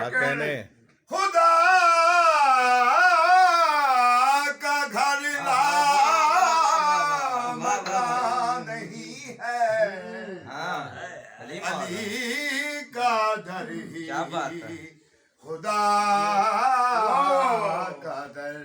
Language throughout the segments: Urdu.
کیا کہنے خدا کا گھر مکان نہیں ہے، علی کا در ہی خدا کا در،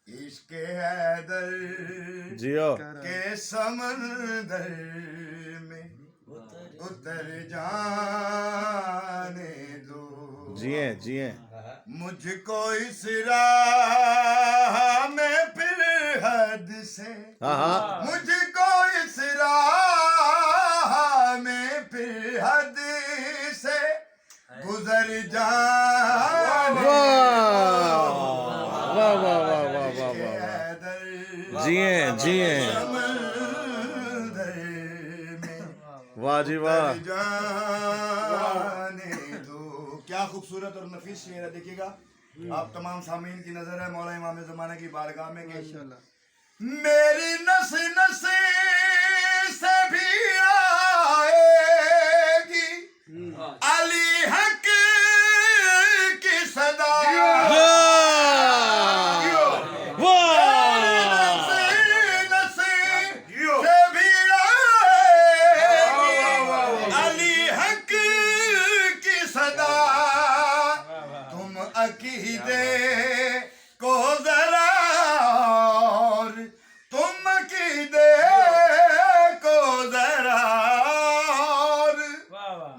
عشق حیدر جیو کے سمندر میں اتر جانے دو، جیے جیے مجھ کو اس راہ میں پھر حد سے، ہاں ہاں مجھ کو اس راہ میں پھر حد سے گزر جانے واہ واہ واہ واہ واہ واہ واہ حیدر جیے جیے سمندر میں واہ جی واہ جانے دو۔ کیا خوبصورت اور نفیس شعر ہے، دیکھیے گا آپ تمام سامعین کی نظر ہے مولا امام زمانہ کی بارگاہ میں کہ میری نس نس سے بھی آئے گی علی حق کی صدا، عقیدے کو ذرا اور تم عقیدے کو ذرا اور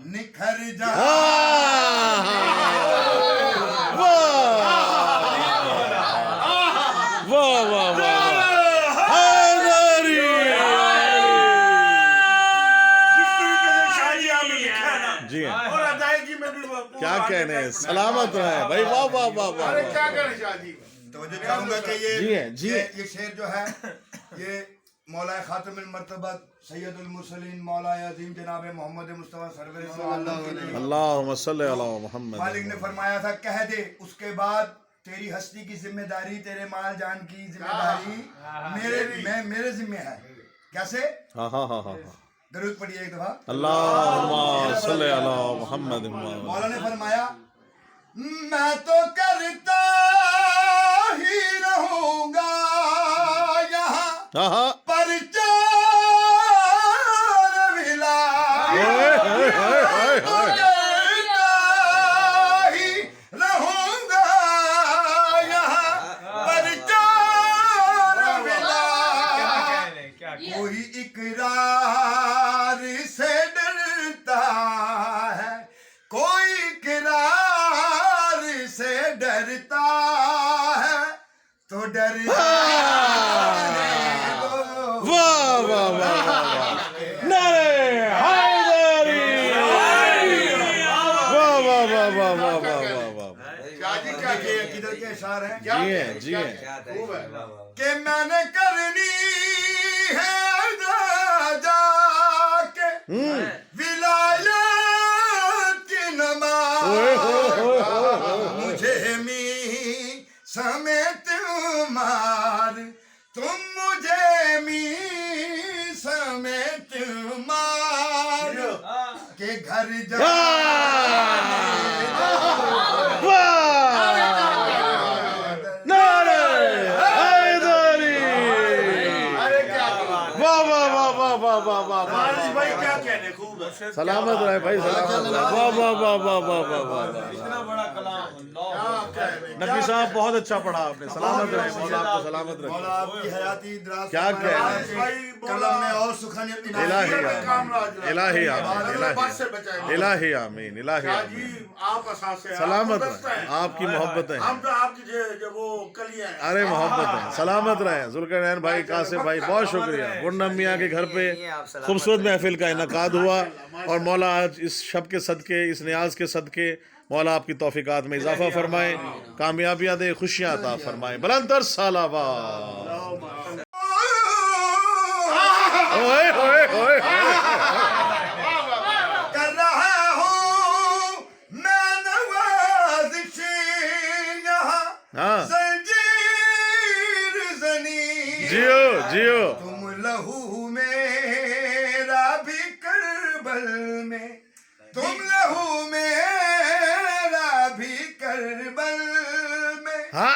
نکھر جا، جی کیا کہنے سلامت رہے بھائی، واہ واہ واہ واہ توجہ چاہوں گا کہ جی جی یہ شعر جو ہے یہ مولا خاتم المرتبہ سید المرسلین مولا عظیم جناب محمد مصطفیٰ سرور صلی اللہ علیہ وسلم اللہم صلی علی محمد مالک نے فرمایا تھا کہہ دے اس کے بعد تیری ہستی کی ذمہ داری، تیرے مال جان کی ذمہ داری میرے ذمہ ہے۔ کیسے؟ ہاں ہاں ہاں ہاں درود پڑھیے ایک دفعہ، اللہم صلی علی محمد مولا نے فرمایا میں تو کرتا ہی رہوں گا یہاں ہاں ہاں پرچار ولایت، کرتا ہی رہوں گا یہاں پرچار ولایت، کوئی اقرار سے ڈرتا ہے، کوئی اقرار سے ڈرتا ہے تو ڈر واہ واہ واہ نعرے حیدری، واہ واہ واہ واہ واہ واہ واہ کدھر کے اشعار ہیں جی جی کہ میں نے کرنی ہے ادا جا کے ولایت کی نماز، مجھے می سمیت مار، تم مجھے می سمیت مار کہ گھر جانے نعرے حیدری، واہ واہ واہ واہ واہ واہ واہ سلامت رہے بھائی، سلامت رہے، واہ واہ واہ واہ واہ واہ واہ نبی صاحب بہت اچھا پڑھا آپ نے، سلامت رہے، مولا آپ کو سلامت رکھے، مولا آپ کی حیاتی دراز کیا کہنے قلم میں اور سخن الہی آمین الہی آمین الہی آمین الہی آمین، سلامت رہے، آپ کی محبتیں ہیں، ارے محبت ہے، سلامت رہے ذوالقرنین بھائی، قاسم بھائی بہت شکریہ، گنڈم میاں کے گھر پہ خوبصورت محفل کا انعقاد ہوا، اور مولا آج اس شب کے صدقے، اس نیاز کے صدقے مولا آپ کی توفیقات میں اضافہ فرمائے، کامیابیاں دے، خوشیاں عطا فرمائے، بلندر صلوات اوئے ہوئے ہوئے کر رہا ہوں میں نوازش یہاں ہاں زنجیر زنی، جیو جیو تم لہو میرا بھی کربل میں، تم لہو میرا ہاں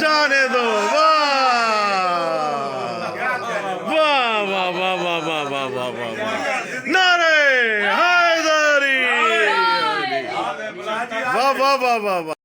جانے دو واہ واہ واہ واہ واہ واہ واہ واہ واہ نعرے حیدری واہ واہ واہ واہ واہ